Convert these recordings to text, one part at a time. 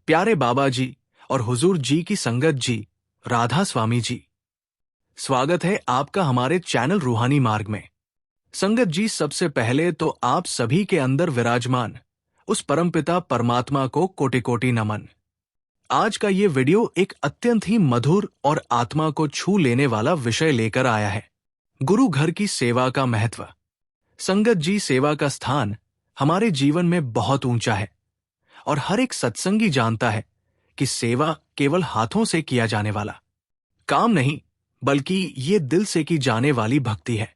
प्यारे बाबा जी और हुजूर जी की संगत जी, राधा स्वामी जी, स्वागत है आपका हमारे चैनल रूहानी मार्ग में। संगत जी, सबसे पहले तो आप सभी के अंदर विराजमान उस परमपिता परमात्मा को कोटि कोटि नमन। आज का ये वीडियो एक अत्यंत ही मधुर और आत्मा को छू लेने वाला विषय लेकर आया है, गुरु घर की सेवा का महत्व। संगत जी, सेवा का स्थान हमारे जीवन में बहुत ऊंचा है और हर एक सत्संगी जानता है कि सेवा केवल हाथों से किया जाने वाला काम नहीं, बल्कि ये दिल से की जाने वाली भक्ति है।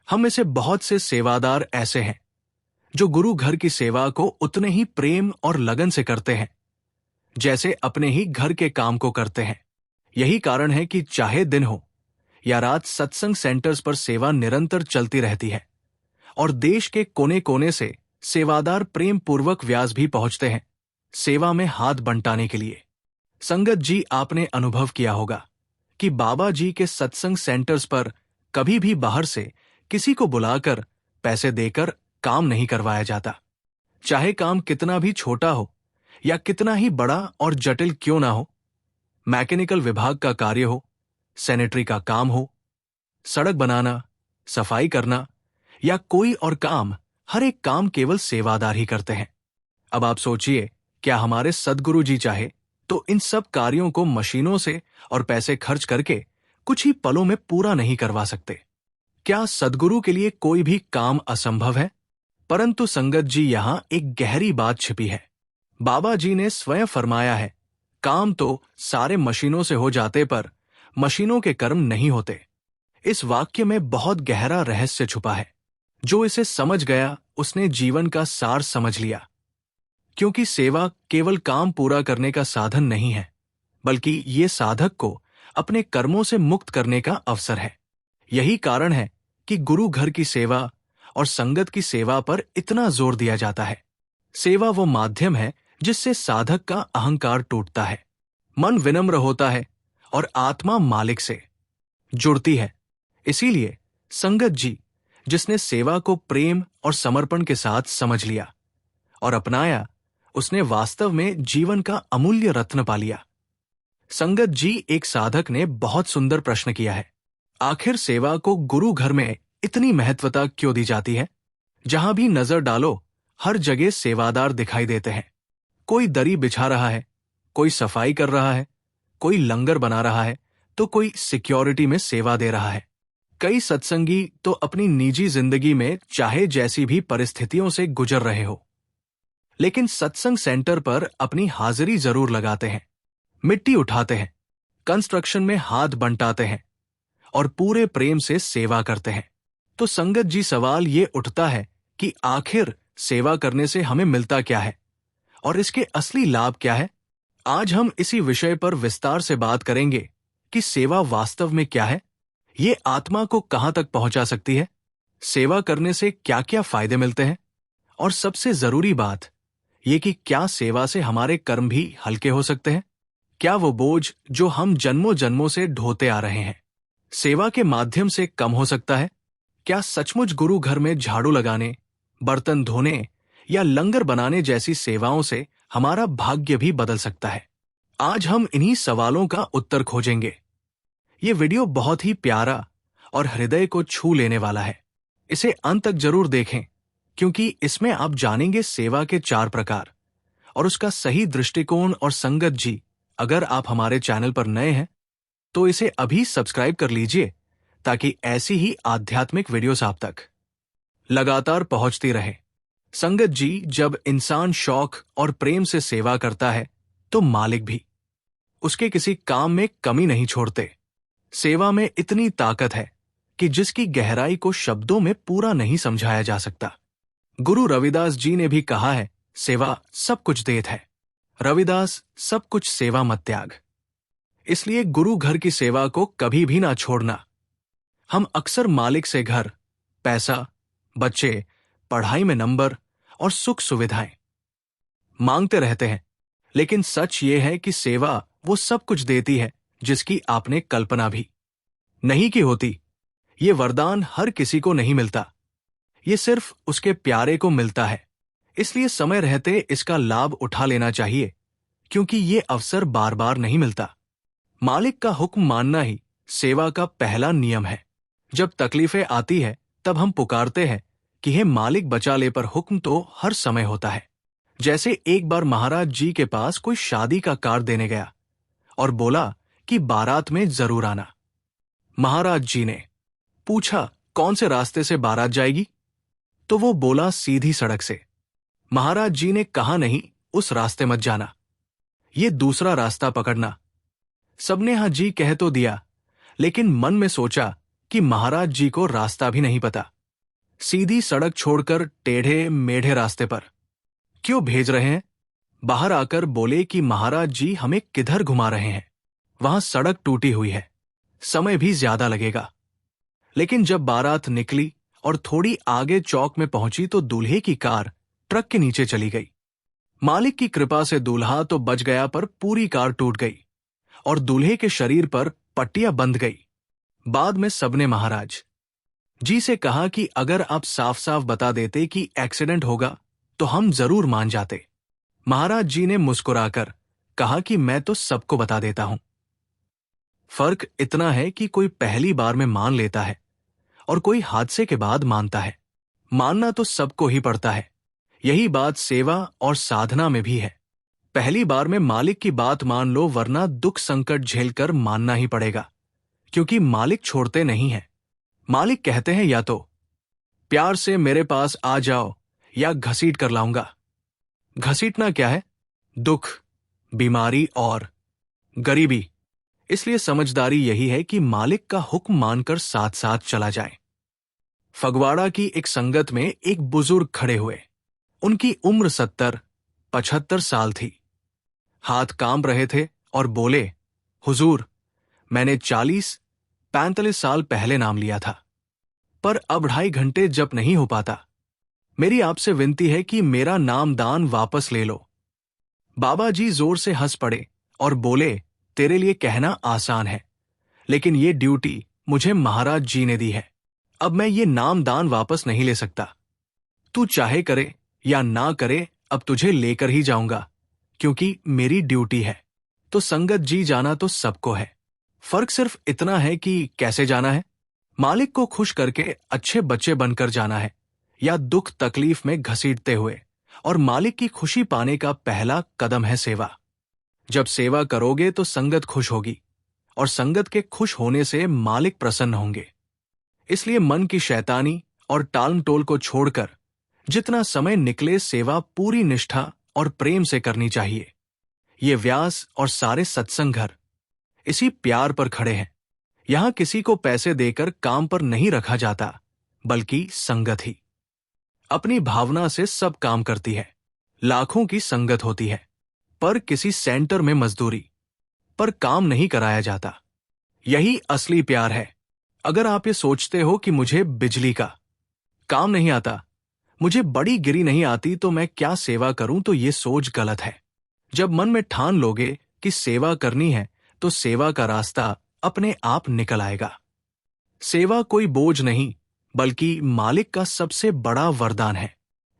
हम में से बहुत से सेवादार ऐसे हैं जो गुरु घर की सेवा को उतने ही प्रेम और लगन से करते हैं जैसे अपने ही घर के काम को करते हैं। यही कारण है कि चाहे दिन हो या रात, सत्संग सेंटर्स पर सेवा निरंतर चलती रहती है और देश के कोने कोने से सेवादार प्रेम पूर्वक व्यास भी पहुंचते हैं सेवा में हाथ बंटाने के लिए। संगत जी, आपने अनुभव किया होगा कि बाबा जी के सत्संग सेंटर्स पर कभी भी बाहर से किसी को बुलाकर पैसे देकर काम नहीं करवाया जाता। चाहे काम कितना भी छोटा हो या कितना ही बड़ा और जटिल क्यों ना हो, मैकेनिकल विभाग का कार्य हो, सैनिटरी का काम हो, सड़क बनाना, सफाई करना या कोई और काम, हर एक काम केवल सेवादार ही करते हैं। अब आप सोचिए, क्या हमारे सद्गुरु जी चाहे तो इन सब कार्यों को मशीनों से और पैसे खर्च करके कुछ ही पलों में पूरा नहीं करवा सकते? क्या सद्गुरु के लिए कोई भी काम असंभव है? परंतु संगत जी, यहां एक गहरी बात छिपी है। बाबा जी ने स्वयं फरमाया है, काम तो सारे मशीनों से हो जाते पर मशीनों के कर्म नहीं होते। इस वाक्य में बहुत गहरा रहस्य छुपा है। जो इसे समझ गया उसने जीवन का सार समझ लिया, क्योंकि सेवा केवल काम पूरा करने का साधन नहीं है, बल्कि ये साधक को अपने कर्मों से मुक्त करने का अवसर है। यही कारण है कि गुरु घर की सेवा और संगत की सेवा पर इतना जोर दिया जाता है। सेवा वो माध्यम है जिससे साधक का अहंकार टूटता है, मन विनम्र होता है और आत्मा मालिक से जुड़ती है। इसीलिए संगत जी, जिसने सेवा को प्रेम और समर्पण के साथ समझ लिया और अपनाया, उसने वास्तव में जीवन का अमूल्य रत्न पा लिया। संगत जी, एक साधक ने बहुत सुंदर प्रश्न किया है, आखिर सेवा को गुरु घर में इतनी महत्वता क्यों दी जाती है? जहां भी नजर डालो हर जगह सेवादार दिखाई देते हैं। कोई दरी बिछा रहा है, कोई सफाई कर रहा है, कोई लंगर बना रहा है, तो कोई सिक्योरिटी में सेवा दे रहा है। कई सत्संगी तो अपनी निजी जिंदगी में चाहे जैसी भी परिस्थितियों से गुजर रहे हो, लेकिन सत्संग सेंटर पर अपनी हाजिरी जरूर लगाते हैं, मिट्टी उठाते हैं, कंस्ट्रक्शन में हाथ बंटाते हैं और पूरे प्रेम से सेवा करते हैं। तो संगत जी, सवाल ये उठता है कि आखिर सेवा करने से हमें मिलता क्या है और इसके असली लाभ क्या है? आज हम इसी विषय पर विस्तार से बात करेंगे कि सेवा वास्तव में क्या है, ये आत्मा को कहां तक पहुंचा सकती है, सेवा करने से क्या क्या फायदे मिलते हैं, और सबसे जरूरी बात ये कि क्या सेवा से हमारे कर्म भी हल्के हो सकते हैं? क्या वो बोझ जो हम जन्मों जन्मों से ढोते आ रहे हैं, सेवा के माध्यम से कम हो सकता है? क्या सचमुच गुरु घर में झाड़ू लगाने, बर्तन धोने या लंगर बनाने जैसी सेवाओं से हमारा भाग्य भी बदल सकता है? आज हम इन्हीं सवालों का उत्तर खोजेंगे। ये वीडियो बहुत ही प्यारा और हृदय को छू लेने वाला है। इसे अंत तक जरूर देखें, क्योंकि इसमें आप जानेंगे सेवा के 4 प्रकार और उसका सही दृष्टिकोण। और संगत जी, अगर आप हमारे चैनल पर नए हैं तो इसे अभी सब्सक्राइब कर लीजिए, ताकि ऐसी ही आध्यात्मिक वीडियोस आप तक लगातार पहुंचती रहे। संगत जी, जब इंसान शौक और प्रेम से सेवा करता है तो मालिक भी उसके किसी काम में कमी नहीं छोड़ते। सेवा में इतनी ताकत है कि जिसकी गहराई को शब्दों में पूरा नहीं समझाया जा सकता। गुरु रविदास जी ने भी कहा है, सेवा सब कुछ देत है, रविदास सब कुछ सेवा मत त्याग। इसलिए गुरु घर की सेवा को कभी भी ना छोड़ना। हम अक्सर मालिक से घर, पैसा, बच्चे, पढ़ाई में नंबर और सुख सुविधाएं मांगते रहते हैं, लेकिन सच ये है कि सेवा वो सब कुछ देती है जिसकी आपने कल्पना भी नहीं की होती। ये वरदान हर किसी को नहीं मिलता, ये सिर्फ उसके प्यारे को मिलता है। इसलिए समय रहते इसका लाभ उठा लेना चाहिए, क्योंकि ये अवसर बार बार नहीं मिलता। मालिक का हुक्म मानना ही सेवा का पहला नियम है। जब तकलीफें आती है तब हम पुकारते हैं कि हे मालिक बचा ले, पर हुक्म तो हर समय होता है। जैसे एक बार महाराज जी के पास कोई शादी का कार्ड देने गया और बोला कि बारात में जरूर आना। महाराज जी ने पूछा, कौन से रास्ते से बारात जाएगी? तो वो बोला, सीधी सड़क से। महाराज जी ने कहा, नहीं, उस रास्ते मत जाना, ये दूसरा रास्ता पकड़ना। सबने हाँ जी कह तो दिया, लेकिन मन में सोचा कि महाराज जी को रास्ता भी नहीं पता। सीधी सड़क छोड़कर टेढ़े मेढ़े रास्ते पर क्यों भेज रहे हैं? बाहर आकर बोले कि महाराज जी हमें किधर घुमा रहे हैं, वहां सड़क टूटी हुई है, समय भी ज्यादा लगेगा। लेकिन जब बारात निकली और थोड़ी आगे चौक में पहुंची तो दूल्हे की कार ट्रक के नीचे चली गई। मालिक की कृपा से दूल्हा तो बच गया, पर पूरी कार टूट गई और दूल्हे के शरीर पर पट्टियां बंध गई। बाद में सबने महाराज जी से कहा कि अगर आप साफ साफ बता देते कि एक्सीडेंट होगा तो हम जरूर मान जाते। महाराज जी ने मुस्कुराकर कहा कि मैं तो सबको बता देता हूं। फर्क इतना है कि कोई पहली बार में मान लेता है और कोई हादसे के बाद मानता है। मानना तो सबको ही पड़ता है। यही बात सेवा और साधना में भी है। पहली बार में मालिक की बात मान लो, वरना दुख संकट झेलकर मानना ही पड़ेगा, क्योंकि मालिक छोड़ते नहीं हैं। मालिक कहते हैं या तो प्यार से मेरे पास आ जाओ या घसीट कर लाऊंगा। घसीटना क्या है? दुख, बीमारी और गरीबी। इसलिए समझदारी यही है कि मालिक का हुक्म मानकर साथ साथ चला जाए। फगवाड़ा की एक संगत में एक बुजुर्ग खड़े हुए। उनकी उम्र 70-75 साल थी। हाथ कांप रहे थे और बोले, हुजूर, मैंने 40-45 साल पहले नाम लिया था, पर अब 2.5 घंटे जप नहीं हो पाता। मेरी आपसे विनती है कि मेरा नाम दान वापस ले लो। बाबा जी जोर से हंस पड़े और बोले, तेरे लिए कहना आसान है, लेकिन ये ड्यूटी मुझे महाराज जी ने दी है। अब मैं ये नाम दान वापस नहीं ले सकता। तू चाहे करे या ना करे, अब तुझे लेकर ही जाऊंगा, क्योंकि मेरी ड्यूटी है। तो संगत जी, जाना तो सबको है, फर्क सिर्फ इतना है कि कैसे जाना है। मालिक को खुश करके अच्छे बच्चे बनकर जाना है, या दुख तकलीफ में घसीटते हुए। और मालिक की खुशी पाने का पहला कदम है सेवा। जब सेवा करोगे तो संगत खुश होगी, और संगत के खुश होने से मालिक प्रसन्न होंगे। इसलिए मन की शैतानी और टाल टोल को छोड़कर जितना समय निकले सेवा पूरी निष्ठा और प्रेम से करनी चाहिए। ये व्यास और सारे सत्संग घर इसी प्यार पर खड़े हैं। यहां किसी को पैसे देकर काम पर नहीं रखा जाता, बल्कि संगत ही अपनी भावना से सब काम करती है। लाखों की संगत होती है, पर किसी सेंटर में मजदूरी पर काम नहीं कराया जाता। यही असली प्यार है। अगर आप ये सोचते हो कि मुझे बिजली का काम नहीं आता, मुझे बड़ी गिरी नहीं आती, तो मैं क्या सेवा करूं, तो ये सोच गलत है। जब मन में ठान लोगे कि सेवा करनी है, तो सेवा का रास्ता अपने आप निकल आएगा। सेवा कोई बोझ नहीं, बल्कि मालिक का सबसे बड़ा वरदान है।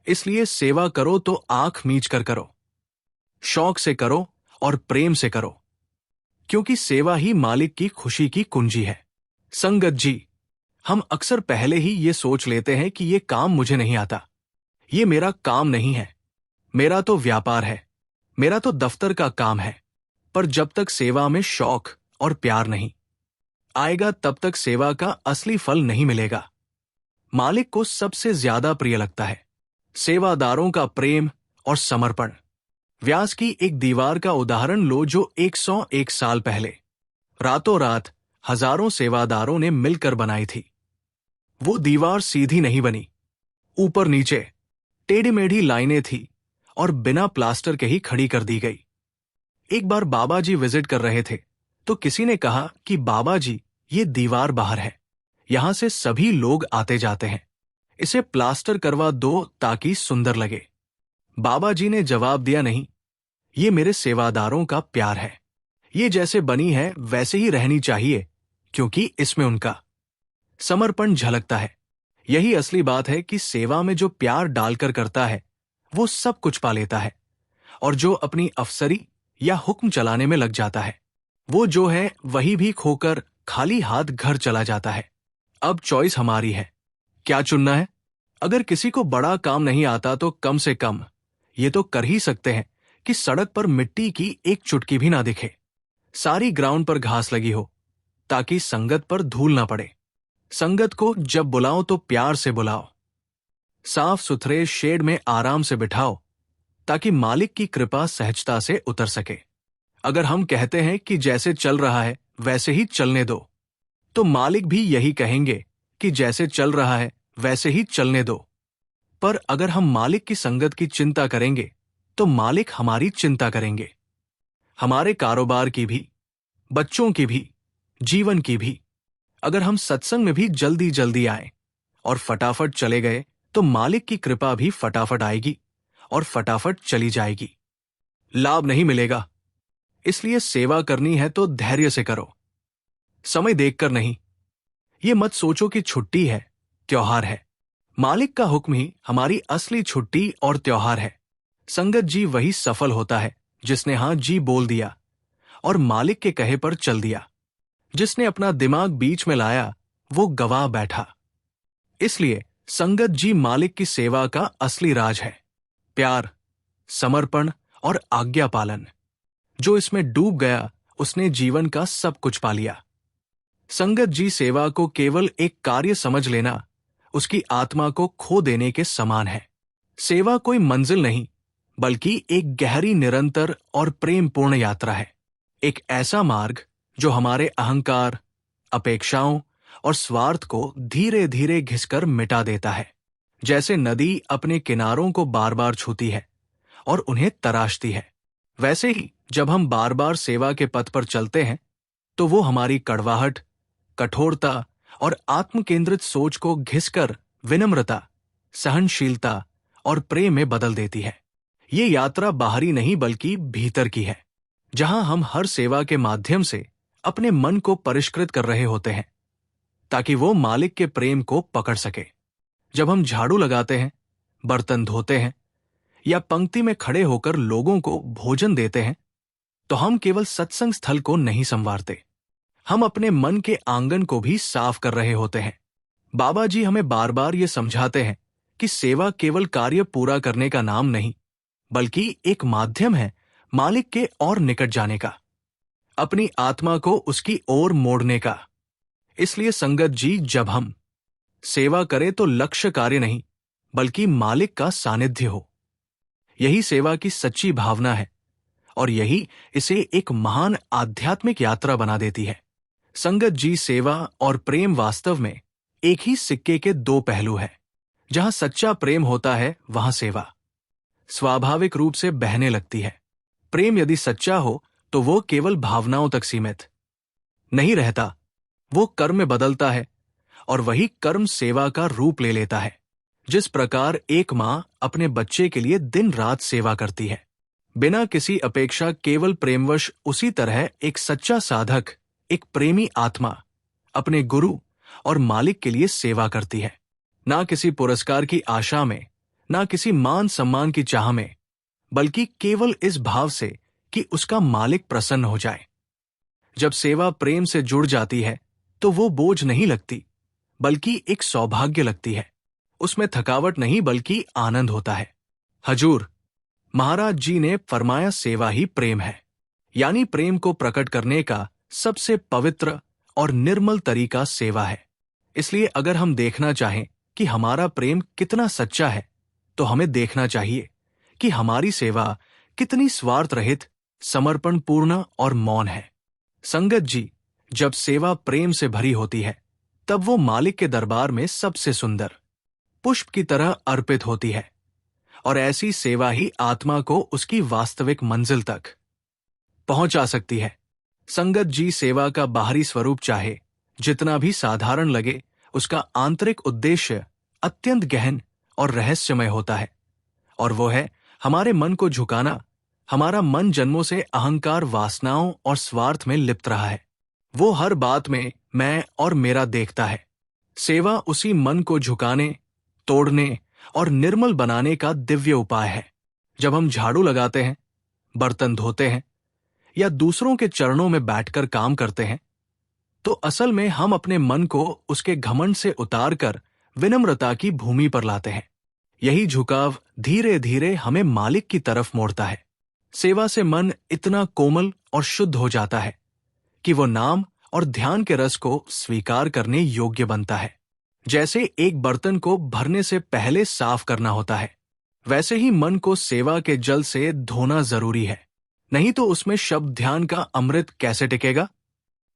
इसलिए सेवा करो तो आंख मीच कर करो, शौक से करो और प्रेम से करो, क्योंकि सेवा ही मालिक की खुशी की कुंजी है। संगत जी, हम अक्सर पहले ही ये सोच लेते हैं कि ये काम मुझे नहीं आता, ये मेरा काम नहीं है, मेरा तो व्यापार है, मेरा तो दफ्तर का काम है। पर जब तक सेवा में शौक और प्यार नहीं आएगा, तब तक सेवा का असली फल नहीं मिलेगा। मालिक को सबसे ज्यादा प्रिय लगता है सेवादारों का प्रेम और समर्पण। व्यास की एक दीवार का उदाहरण लो, जो 101 साल पहले रातों रात हजारों सेवादारों ने मिलकर बनाई थी। वो दीवार सीधी नहीं बनी, ऊपर नीचे टेढ़ी मेढ़ी लाइनें थी और बिना प्लास्टर के ही खड़ी कर दी गई। एक बार बाबा जी विजिट कर रहे थे, तो किसी ने कहा कि बाबा जी, ये दीवार बाहर है, यहां से सभी लोग आते जाते हैं, इसे प्लास्टर करवा दो ताकि सुंदर लगे। बाबा जी ने जवाब दिया, नहीं, ये मेरे सेवादारों का प्यार है, ये जैसे बनी है वैसे ही रहनी चाहिए, क्योंकि इसमें उनका समर्पण झलकता है। यही असली बात है कि सेवा में जो प्यार डालकर करता है, वो सब कुछ पा लेता है, और जो अपनी अफसरी या हुक्म चलाने में लग जाता है। वो जो है वही भी खोकर खाली हाथ घर चला जाता है। अब चॉइस हमारी है, क्या चुनना है। अगर किसी को बड़ा काम नहीं आता तो कम से कम ये तो कर ही सकते हैं कि सड़क पर मिट्टी की एक चुटकी भी ना दिखे, सारी ग्राउंड पर घास लगी हो, ताकि संगत पर धूल ना पड़े। संगत को जब बुलाओ तो प्यार से बुलाओ, साफ सुथरे शेड में आराम से बिठाओ, ताकि मालिक की कृपा सहजता से उतर सके। अगर हम कहते हैं कि जैसे चल रहा है वैसे ही चलने दो, तो मालिक भी यही कहेंगे कि जैसे चल रहा है वैसे ही चलने दो। पर अगर हम मालिक की संगत की चिंता करेंगे तो मालिक हमारी चिंता करेंगे, हमारे कारोबार की भी, बच्चों की भी, जीवन की भी। अगर हम सत्संग में भी जल्दी जल्दी आए और फटाफट चले गए तो मालिक की कृपा भी फटाफट आएगी और फटाफट चली जाएगी, लाभ नहीं मिलेगा। इसलिए सेवा करनी है तो धैर्य से करो, समय देखकर नहीं। ये मत सोचो कि छुट्टी है, त्योहार है। मालिक का हुक्म ही हमारी असली छुट्टी और त्योहार है। संगत जी वही सफल होता है जिसने हाँ जी बोल दिया और मालिक के कहे पर चल दिया। जिसने अपना दिमाग बीच में लाया वो गवाह बैठा। इसलिए संगत जी मालिक की सेवा का असली राज है। प्यार, समर्पण और आज्ञा पालन। जो इसमें डूब गया उसने जीवन का सब कुछ पा लिया। संगत जी सेवा को केवल एक कार्य समझ लेना उसकी आत्मा को खो देने के समान है। सेवा कोई मंजिल नहीं, बल्कि एक गहरी, निरंतर और प्रेमपूर्ण यात्रा है। एक ऐसा मार्ग जो हमारे अहंकार, अपेक्षाओं और स्वार्थ को धीरे धीरे घिसकर मिटा देता है। जैसे नदी अपने किनारों को बार बार छूती है और उन्हें तराशती है, वैसे ही जब हम बार बार सेवा के पथ पर चलते हैं तो वो हमारी कड़वाहट, कठोरता और आत्मकेंद्रित सोच को घिसकर विनम्रता, सहनशीलता और प्रेम में बदल देती है। ये यात्रा बाहरी नहीं बल्कि भीतर की है, जहां हम हर सेवा के माध्यम से अपने मन को परिष्कृत कर रहे होते हैं ताकि वो मालिक के प्रेम को पकड़ सके। जब हम झाड़ू लगाते हैं, बर्तन धोते हैं या पंक्ति में खड़े होकर लोगों को भोजन देते हैं तो हम केवल सत्संग स्थल को नहीं संवारते, हम अपने मन के आंगन को भी साफ कर रहे होते हैं। बाबा जी हमें बार बार ये समझाते हैं कि सेवा केवल कार्य पूरा करने का नाम नहीं, बल्कि एक माध्यम है मालिक के और निकट जाने का, अपनी आत्मा को उसकी ओर मोड़ने का। इसलिए संगत जी, जब हम सेवा करें तो लक्ष्य कार्य नहीं बल्कि मालिक का सानिध्य हो। यही सेवा की सच्ची भावना है और यही इसे एक महान आध्यात्मिक यात्रा बना देती है। संगत जी, सेवा और प्रेम वास्तव में एक ही सिक्के के दो पहलू हैं। जहां सच्चा प्रेम होता है वहां सेवा स्वाभाविक रूप से बहने लगती है। प्रेम यदि सच्चा हो तो वो केवल भावनाओं तक सीमित नहीं रहता, वो कर्म में बदलता है और वही कर्म सेवा का रूप ले लेता है। जिस प्रकार एक मां अपने बच्चे के लिए दिन रात सेवा करती है बिना किसी अपेक्षा, केवल प्रेमवश, उसी तरह एक सच्चा साधक, एक प्रेमी आत्मा अपने गुरु और मालिक के लिए सेवा करती है, ना किसी पुरस्कार की आशा में, ना किसी मान सम्मान की चाह में, बल्कि केवल इस भाव से कि उसका मालिक प्रसन्न हो जाए। जब सेवा प्रेम से जुड़ जाती है तो वो बोझ नहीं लगती बल्कि एक सौभाग्य लगती है। उसमें थकावट नहीं बल्कि आनंद होता है। हजूर महाराज जी ने फरमाया, सेवा ही प्रेम है, यानी प्रेम को प्रकट करने का सबसे पवित्र और निर्मल तरीका सेवा है। इसलिए अगर हम देखना चाहें कि हमारा प्रेम कितना सच्चा है तो हमें देखना चाहिए कि हमारी सेवा कितनी स्वार्थ रहित, समर्पण पूर्ण और मौन है। संगत जी, जब सेवा प्रेम से भरी होती है तब वो मालिक के दरबार में सबसे सुंदर पुष्प की तरह अर्पित होती है और ऐसी सेवा ही आत्मा को उसकी वास्तविक मंजिल तक पहुंचा सकती है। संगत जी, सेवा का बाहरी स्वरूप चाहे जितना भी साधारण लगे, उसका आंतरिक उद्देश्य अत्यंत गहन और रहस्यमय होता है और वो है हमारे मन को झुकाना। हमारा मन जन्मों से अहंकार, वासनाओं और स्वार्थ में लिप्त रहा है। वो हर बात में मैं और मेरा देखता है। सेवा उसी मन को झुकाने, तोड़ने और निर्मल बनाने का दिव्य उपाय है। जब हम झाड़ू लगाते हैं, बर्तन धोते हैं या दूसरों के चरणों में बैठकर काम करते हैं, तो असल में हम अपने मन को उसके घमंड से उतारकर विनम्रता की भूमि पर लाते हैं। यही झुकाव धीरे धीरे हमें मालिक की तरफ मोड़ता है। सेवा से मन इतना कोमल और शुद्ध हो जाता है कि वो नाम और ध्यान के रस को स्वीकार करने योग्य बनता है। जैसे एक बर्तन को भरने से पहले साफ करना होता है, वैसे ही मन को सेवा के जल से धोना जरूरी है, नहीं तो उसमें शब्द ध्यान का अमृत कैसे टिकेगा।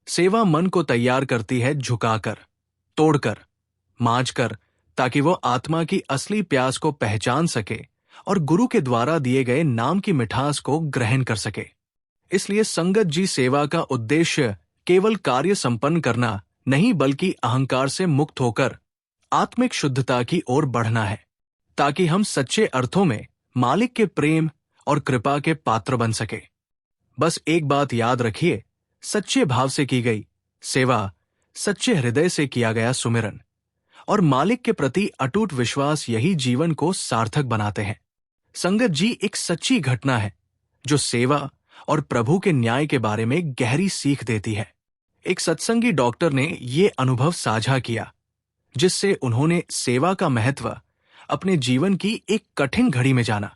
सेवा मन को तैयार करती है, झुकाकर, तोड़कर, मांझकर, ताकि वो आत्मा की असली प्यास को पहचान सके और गुरु के द्वारा दिए गए नाम की मिठास को ग्रहण कर सके। इसलिए संगत जी सेवा का उद्देश्य केवल कार्य संपन्न करना नहीं, बल्कि अहंकार से मुक्त होकर आत्मिक शुद्धता की ओर बढ़ना है, ताकि हम सच्चे अर्थों में मालिक के प्रेम और कृपा के पात्र बन सके। बस एक बात याद रखिए, सच्चे भाव से की गई सेवा, सच्चे हृदय से किया गया सुमिरन और मालिक के प्रति अटूट विश्वास यही जीवन को सार्थक बनाते हैं। संगत जी एक सच्ची घटना है जो सेवा और प्रभु के न्याय के बारे में गहरी सीख देती है। एक सत्संगी डॉक्टर ने ये अनुभव साझा किया, जिससे उन्होंने सेवा का महत्व अपने जीवन की एक कठिन घड़ी में जाना।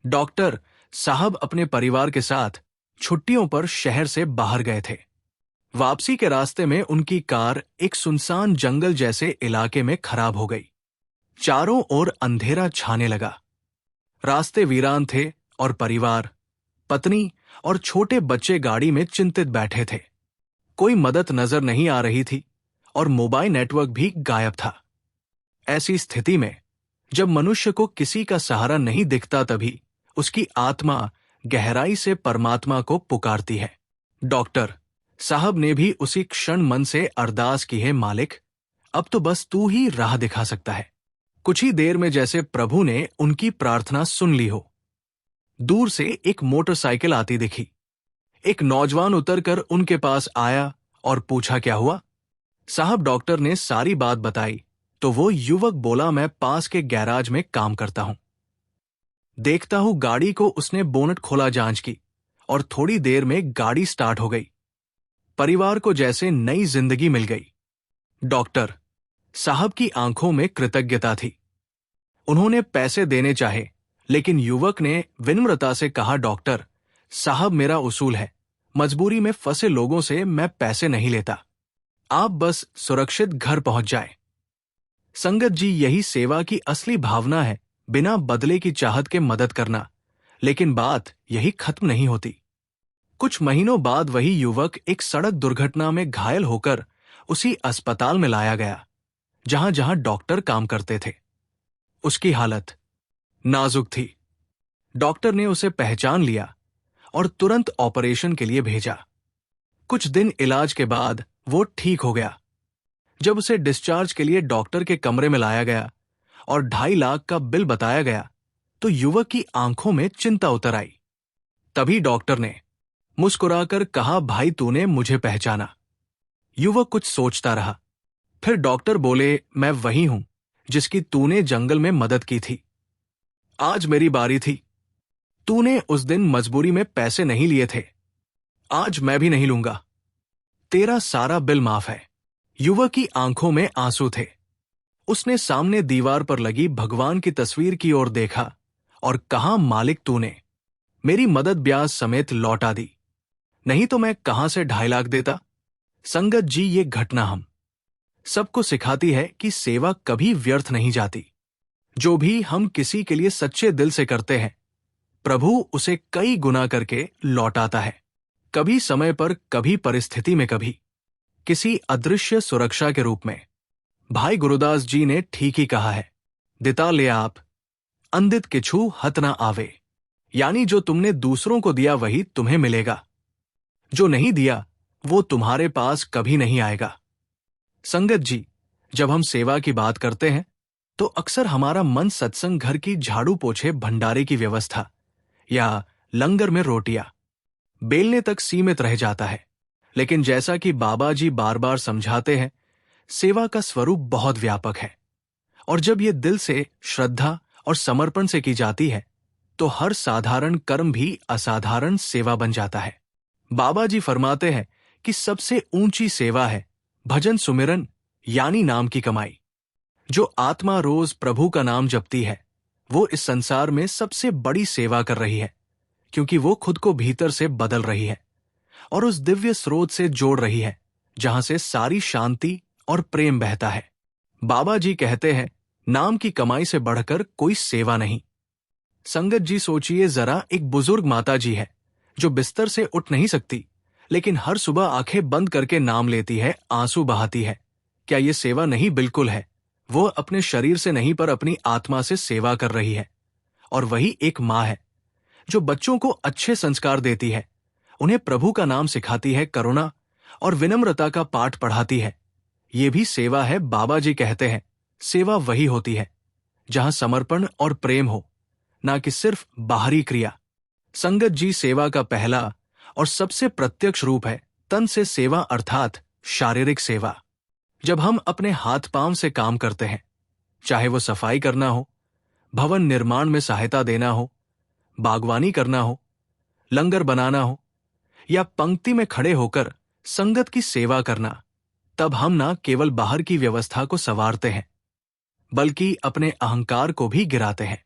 डॉक्टर साहब अपने परिवार के साथ छुट्टियों पर शहर से बाहर गए थे। वापसी के रास्ते में उनकी कार एक सुनसान जंगल जैसे इलाके में खराब हो गई। चारों ओर अंधेरा छाने लगा। रास्ते वीरान थे और परिवार, पत्नी और छोटे बच्चे गाड़ी में चिंतित बैठे थे। कोई मदद नजर नहीं आ रही थी और मोबाइल नेटवर्क भी गायब था। ऐसी स्थिति में जब मनुष्य को किसी का सहारा नहीं दिखता, तभी उसकी आत्मा गहराई से परमात्मा को पुकारती है। डॉक्टर साहब ने भी उसी क्षण मन से अरदास की है, मालिक, अब तो बस तू ही राह दिखा सकता है। कुछ ही देर में जैसे प्रभु ने उनकी प्रार्थना सुन ली हो, दूर से एक मोटरसाइकिल आती दिखी। एक नौजवान उतरकर उनके पास आया और पूछा, क्या हुआ? साहब डॉक्टर ने सारी बात बताई तो वो युवक बोला, मैं पास के गैराज में काम करता हूं। देखता हूं गाड़ी को उसने बोनट खोला, जांच की और थोड़ी देर में गाड़ी स्टार्ट हो गई। परिवार को जैसे नई जिंदगी मिल गई। डॉक्टर साहब की आंखों में कृतज्ञता थी। उन्होंने पैसे देने चाहे, लेकिन युवक ने विनम्रता से कहा, डॉक्टर साहब मेरा उसूल है, मजबूरी में फंसे लोगों से मैं पैसे नहीं लेता, आप बस सुरक्षित घर पहुंच जाए। संगत जी यही सेवा की असली भावना है, बिना बदले की चाहत के मदद करना। लेकिन बात यही खत्म नहीं होती। कुछ महीनों बाद वही युवक एक सड़क दुर्घटना में घायल होकर उसी अस्पताल में लाया गया जहां जहां डॉक्टर काम करते थे। उसकी हालत नाजुक थी। डॉक्टर ने उसे पहचान लिया और तुरंत ऑपरेशन के लिए भेजा। कुछ दिन इलाज के बाद वो ठीक हो गया। जब उसे डिस्चार्ज के लिए डॉक्टर के कमरे में लाया गया और 2.5 लाख का बिल बताया गया, तो युवक की आंखों में चिंता उतर आई। तभी डॉक्टर ने मुस्कुराकर कहा, भाई तूने मुझे पहचाना। युवक कुछ सोचता रहा। फिर डॉक्टर बोले, मैं वही हूं जिसकी तूने जंगल में मदद की थी। आज मेरी बारी थी। तूने उस दिन मजबूरी में पैसे नहीं लिए थे, आज मैं भी नहीं लूंगा। तेरा सारा बिल माफ है। युवक की आंखों में आंसू थे। उसने सामने दीवार पर लगी भगवान की तस्वीर की ओर देखा और कहा, मालिक तूने मेरी मदद ब्याज समेत लौटा दी, नहीं तो मैं कहां से 2.5 लाख देता। संगत जी ये घटना हम सबको सिखाती है कि सेवा कभी व्यर्थ नहीं जाती। जो भी हम किसी के लिए सच्चे दिल से करते हैं, प्रभु उसे कई गुना करके लौटाता है। कभी समय पर, कभी परिस्थिति में, कभी किसी अदृश्य सुरक्षा के रूप में। भाई गुरुदास जी ने ठीक ही कहा है, दिता ले आप अंदित किछु हत ना आवे। यानी जो तुमने दूसरों को दिया वही तुम्हें मिलेगा, जो नहीं दिया वो तुम्हारे पास कभी नहीं आएगा। संगत जी, जब हम सेवा की बात करते हैं तो अक्सर हमारा मन सत्संग घर की झाड़ू पोछे भंडारे की व्यवस्था या लंगर में रोटियां बेलने तक सीमित रह जाता है। लेकिन जैसा कि बाबा जी बार बार समझाते हैं, सेवा का स्वरूप बहुत व्यापक है और जब ये दिल से, श्रद्धा और समर्पण से की जाती है तो हर साधारण कर्म भी असाधारण सेवा बन जाता है। बाबा जी फरमाते हैं कि सबसे ऊंची सेवा है भजन सुमिरन यानी नाम की कमाई। जो आत्मा रोज प्रभु का नाम जपती है वो इस संसार में सबसे बड़ी सेवा कर रही है, क्योंकि वो खुद को भीतर से बदल रही है और उस दिव्य स्रोत से जोड़ रही है जहां से सारी शांति और प्रेम बहता है। बाबा जी कहते हैं, नाम की कमाई से बढ़कर कोई सेवा नहीं। संगत जी सोचिए जरा, एक बुजुर्ग माता जी है जो बिस्तर से उठ नहीं सकती, लेकिन हर सुबह आंखें बंद करके नाम लेती है, आंसू बहाती है। क्या ये सेवा नहीं? बिल्कुल है। वो अपने शरीर से नहीं पर अपनी आत्मा से सेवा कर रही है। और वही एक माँ है जो बच्चों को अच्छे संस्कार देती है, उन्हें प्रभु का नाम सिखाती है, करुणा और विनम्रता का पाठ पढ़ाती है। ये भी सेवा है। बाबा जी कहते हैं, सेवा वही होती है जहां समर्पण और प्रेम हो, ना कि सिर्फ बाहरी क्रिया। संगत जी, सेवा का पहला और सबसे प्रत्यक्ष रूप है तन से सेवा, अर्थात शारीरिक सेवा। जब हम अपने हाथ पांव से काम करते हैं, चाहे वो सफाई करना हो, भवन निर्माण में सहायता देना हो, बागवानी करना हो, लंगर बनाना हो या पंक्ति में खड़े होकर संगत की सेवा करना, तब हम ना केवल बाहर की व्यवस्था को संवारते हैं बल्कि अपने अहंकार को भी गिराते हैं।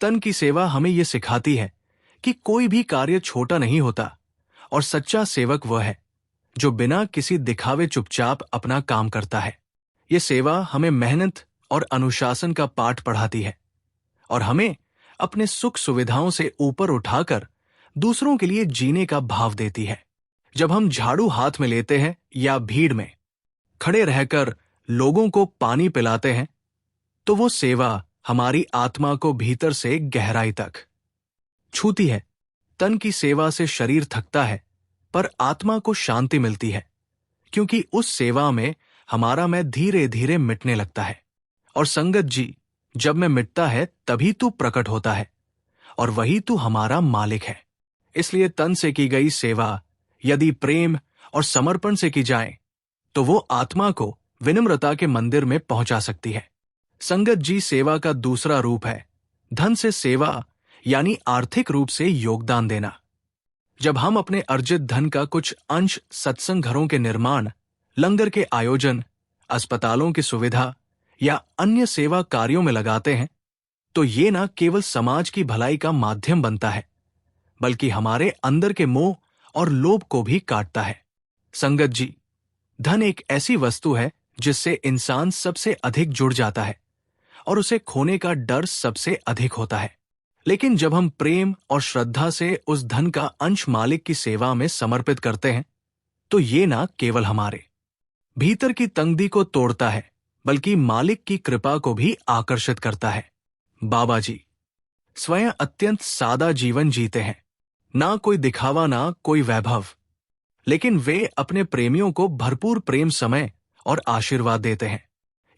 तन की सेवा हमें यह सिखाती है कि कोई भी कार्य छोटा नहीं होता और सच्चा सेवक वह है जो बिना किसी दिखावे चुपचाप अपना काम करता है। ये सेवा हमें मेहनत और अनुशासन का पाठ पढ़ाती है और हमें अपने सुख सुविधाओं से ऊपर उठाकर दूसरों के लिए जीने का भाव देती है। जब हम झाड़ू हाथ में लेते हैं या भीड़ में खड़े रहकर लोगों को पानी पिलाते हैं, तो वो सेवा हमारी आत्मा को भीतर से गहराई तक छूती है। तन की सेवा से शरीर थकता है, पर आत्मा को शांति मिलती है, क्योंकि उस सेवा में हमारा मैं धीरे धीरे मिटने लगता है। और संगत जी, जब मैं मिटता है तभी तू प्रकट होता है और वही तू हमारा मालिक है। इसलिए तन से की गई सेवा यदि प्रेम और समर्पण से की जाए तो वो आत्मा को विनम्रता के मंदिर में पहुंचा सकती है। संगत जी, सेवा का दूसरा रूप है धन से सेवा, यानी आर्थिक रूप से योगदान देना। जब हम अपने अर्जित धन का कुछ अंश सत्संग घरों के निर्माण, लंगर के आयोजन, अस्पतालों की सुविधा या अन्य सेवा कार्यों में लगाते हैं, तो ये न केवल समाज की भलाई का माध्यम बनता है, बल्कि हमारे अंदर के मोह और लोभ को भी काटता है। संगत जी, धन एक ऐसी वस्तु है जिससे इंसान सबसे अधिक जुड़ जाता है और उसे खोने का डर सबसे अधिक होता है। लेकिन जब हम प्रेम और श्रद्धा से उस धन का अंश मालिक की सेवा में समर्पित करते हैं, तो ये ना केवल हमारे भीतर की तंगदी को तोड़ता है, बल्कि मालिक की कृपा को भी आकर्षित करता है। बाबा जी स्वयं अत्यंत सादा जीवन जीते हैं, ना कोई दिखावा, ना कोई वैभव, लेकिन वे अपने प्रेमियों को भरपूर प्रेम, समय और आशीर्वाद देते हैं।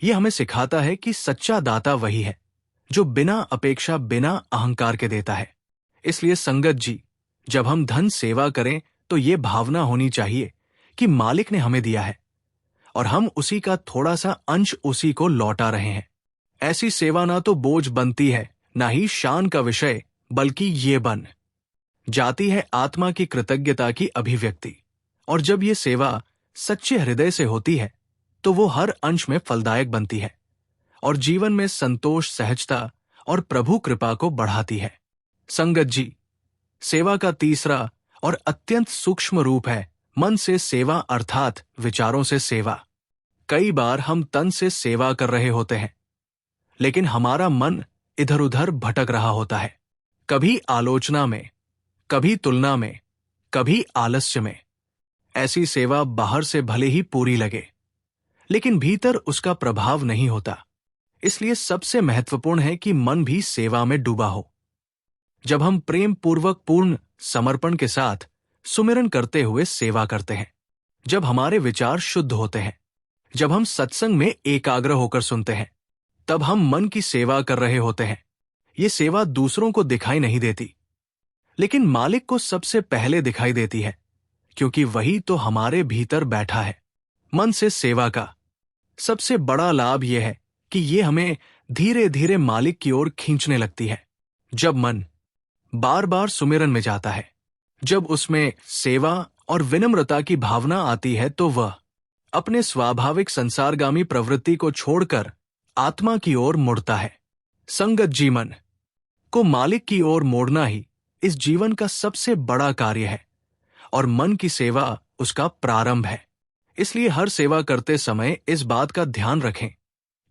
यह हमें सिखाता है कि सच्चा दाता वही है जो बिना अपेक्षा, बिना अहंकार के देता है। इसलिए संगत जी, जब हम धन सेवा करें तो ये भावना होनी चाहिए कि मालिक ने हमें दिया है और हम उसी का थोड़ा सा अंश उसी को लौटा रहे हैं। ऐसी सेवा ना तो बोझ बनती है, ना ही शान का विषय, बल्कि ये बन जाती है आत्मा की कृतज्ञता की अभिव्यक्ति। और जब ये सेवा सच्चे हृदय से होती है तो वो हर अंश में फलदायक बनती है और जीवन में संतोष, सहजता और प्रभु कृपा को बढ़ाती है। संगत जी, सेवा का तीसरा और अत्यंत सूक्ष्म रूप है मन से सेवा, अर्थात विचारों से सेवा। कई बार हम तन से सेवा कर रहे होते हैं, लेकिन हमारा मन इधर उधर भटक रहा होता है, कभी आलोचना में, कभी तुलना में, कभी आलस्य में। ऐसी सेवा बाहर से भले ही पूरी लगे, लेकिन भीतर उसका प्रभाव नहीं होता। इसलिए सबसे महत्वपूर्ण है कि मन भी सेवा में डूबा हो। जब हम प्रेम पूर्वक, पूर्ण समर्पण के साथ सुमिरन करते हुए सेवा करते हैं, जब हमारे विचार शुद्ध होते हैं, जब हम सत्संग में एकाग्र होकर सुनते हैं, तब हम मन की सेवा कर रहे होते हैं। ये सेवा दूसरों को दिखाई नहीं देती, लेकिन मालिक को सबसे पहले दिखाई देती है, क्योंकि वही तो हमारे भीतर बैठा है। मन से सेवा का सबसे बड़ा लाभ यह है कि ये हमें धीरे धीरे मालिक की ओर खींचने लगती है। जब मन बार बार सुमिरन में जाता है, जब उसमें सेवा और विनम्रता की भावना आती है तो वह अपने स्वाभाविक संसारगामी प्रवृत्ति को छोड़कर आत्मा की ओर मुड़ता है। संगत जी, मन को मालिक की ओर मोड़ना ही इस जीवन का सबसे बड़ा कार्य है और मन की सेवा उसका प्रारंभ है। इसलिए हर सेवा करते समय इस बात का ध्यान रखें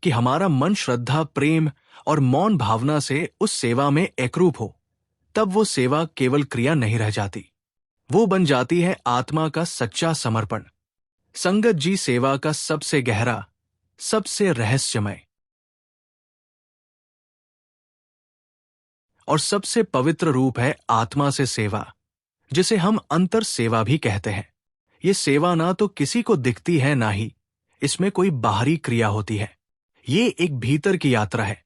कि हमारा मन श्रद्धा, प्रेम और मौन भावना से उस सेवा में एकरूप हो। तब वो सेवा केवल क्रिया नहीं रह जाती, वो बन जाती है आत्मा का सच्चा समर्पण। संगत जी, सेवा का सबसे गहरा, सबसे रहस्यमय और सबसे पवित्र रूप है आत्मा से सेवा, जिसे हम अंतर सेवा भी कहते हैं। ये सेवा ना तो किसी को दिखती है, ना ही इसमें कोई बाहरी क्रिया होती है। ये एक भीतर की यात्रा है,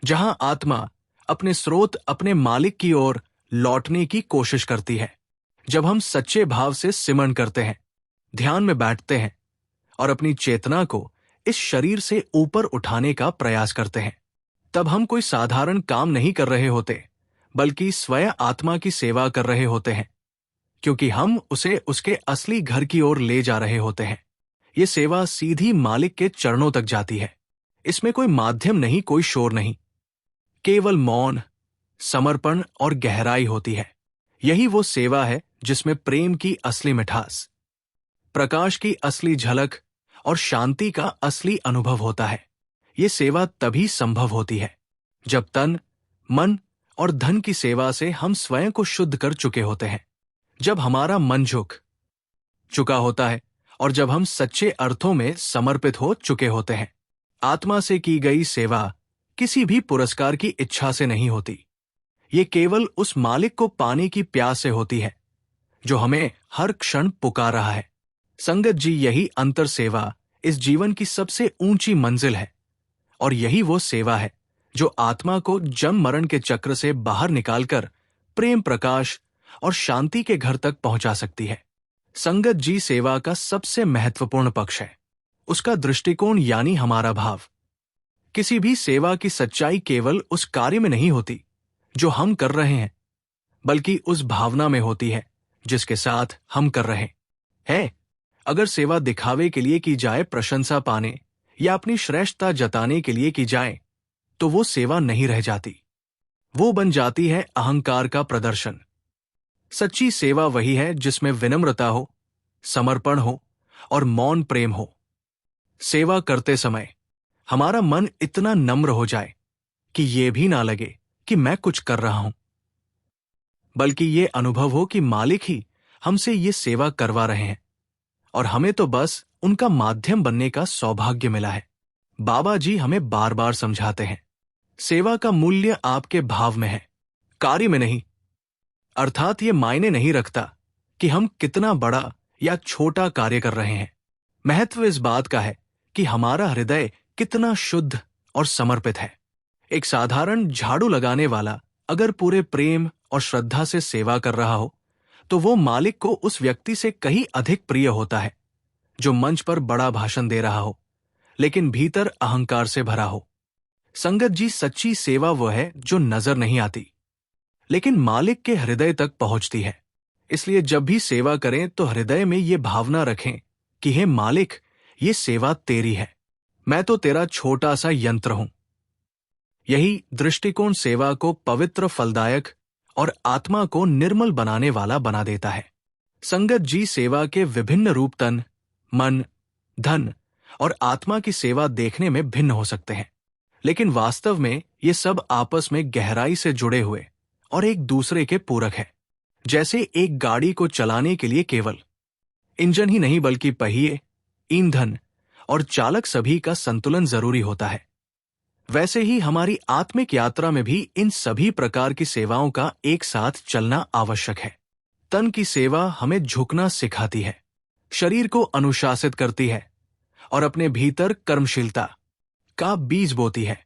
जहां आत्मा अपने स्रोत, अपने मालिक की ओर लौटने की कोशिश करती है। जब हम सच्चे भाव से सिमरन करते हैं, ध्यान में बैठते हैं और अपनी चेतना को इस शरीर से ऊपर उठाने का प्रयास करते हैं, तब हम कोई साधारण काम नहीं कर रहे होते, बल्कि स्वयं आत्मा की सेवा कर रहे होते हैं, क्योंकि हम उसे उसके असली घर की ओर ले जा रहे होते हैं। ये सेवा सीधी मालिक के चरणों तक जाती है। इसमें कोई माध्यम नहीं, कोई शोर नहीं, केवल मौन, समर्पण और गहराई होती है। यही वो सेवा है जिसमें प्रेम की असली मिठास, प्रकाश की असली झलक और शांति का असली अनुभव होता है। ये सेवा तभी संभव होती है जब तन, मन और धन की सेवा से हम स्वयं को शुद्ध कर चुके होते हैं, जब हमारा मन झुक चुका होता है और जब हम सच्चे अर्थों में समर्पित हो चुके होते हैं। आत्मा से की गई सेवा किसी भी पुरस्कार की इच्छा से नहीं होती। ये केवल उस मालिक को पाने की प्यास से होती है जो हमें हर क्षण पुकार रहा है। संगत जी, यही अंतर सेवा इस जीवन की सबसे ऊंची मंजिल है और यही वो सेवा है जो आत्मा को जन्म मरण के चक्र से बाहर निकालकर प्रेम, प्रकाश और शांति के घर तक पहुंचा सकती है। संगत जी, सेवा का सबसे महत्वपूर्ण पक्ष है उसका दृष्टिकोण, यानी हमारा भाव। किसी भी सेवा की सच्चाई केवल उस कार्य में नहीं होती जो हम कर रहे हैं, बल्कि उस भावना में होती है जिसके साथ हम कर रहे हैं। अगर सेवा दिखावे के लिए की जाए, प्रशंसा पाने या अपनी श्रेष्ठता जताने के लिए की जाए, तो वो सेवा नहीं रह जाती, वो बन जाती है अहंकार का प्रदर्शन। सच्ची सेवा वही है जिसमें विनम्रता हो, समर्पण हो और मौन प्रेम हो। सेवा करते समय हमारा मन इतना नम्र हो जाए कि ये भी ना लगे कि मैं कुछ कर रहा हूं, बल्कि ये अनुभव हो कि मालिक ही हमसे ये सेवा करवा रहे हैं और हमें तो बस उनका माध्यम बनने का सौभाग्य मिला है। बाबा जी हमें बार बार समझाते हैं, सेवा का मूल्य आपके भाव में है, कार्य में नहीं। अर्थात ये मायने नहीं रखता कि हम कितना बड़ा या छोटा कार्य कर रहे हैं। महत्व इस बात का है कि हमारा हृदय कितना शुद्ध और समर्पित है। एक साधारण झाड़ू लगाने वाला अगर पूरे प्रेम और श्रद्धा से सेवा कर रहा हो, तो वो मालिक को उस व्यक्ति से कहीं अधिक प्रिय होता है जो मंच पर बड़ा भाषण दे रहा हो, लेकिन भीतर अहंकार से भरा हो। संगत जी, सच्ची सेवा वो है जो नजर नहीं आती, लेकिन मालिक के हृदय तक पहुंचती है। इसलिए जब भी सेवा करें तो हृदय में ये भावना रखें कि हे मालिक, ये सेवा तेरी है, मैं तो तेरा छोटा सा यंत्र हूं। यही दृष्टिकोण सेवा को पवित्र, फलदायक और आत्मा को निर्मल बनाने वाला बना देता है। संगत जी, सेवा के विभिन्न रूप तन, मन, धन और आत्मा की सेवा देखने में भिन्न हो सकते हैं, लेकिन वास्तव में ये सब आपस में गहराई से जुड़े हुए और एक दूसरे के पूरक है। जैसे एक गाड़ी को चलाने के लिए केवल इंजन ही नहीं, बल्कि पहिए, ईंधन और चालक सभी का संतुलन जरूरी होता है, वैसे ही हमारी आत्मिक यात्रा में भी इन सभी प्रकार की सेवाओं का एक साथ चलना आवश्यक है। तन की सेवा हमें झुकना सिखाती है, शरीर को अनुशासित करती है और अपने भीतर कर्मशीलता का बीज बोती है।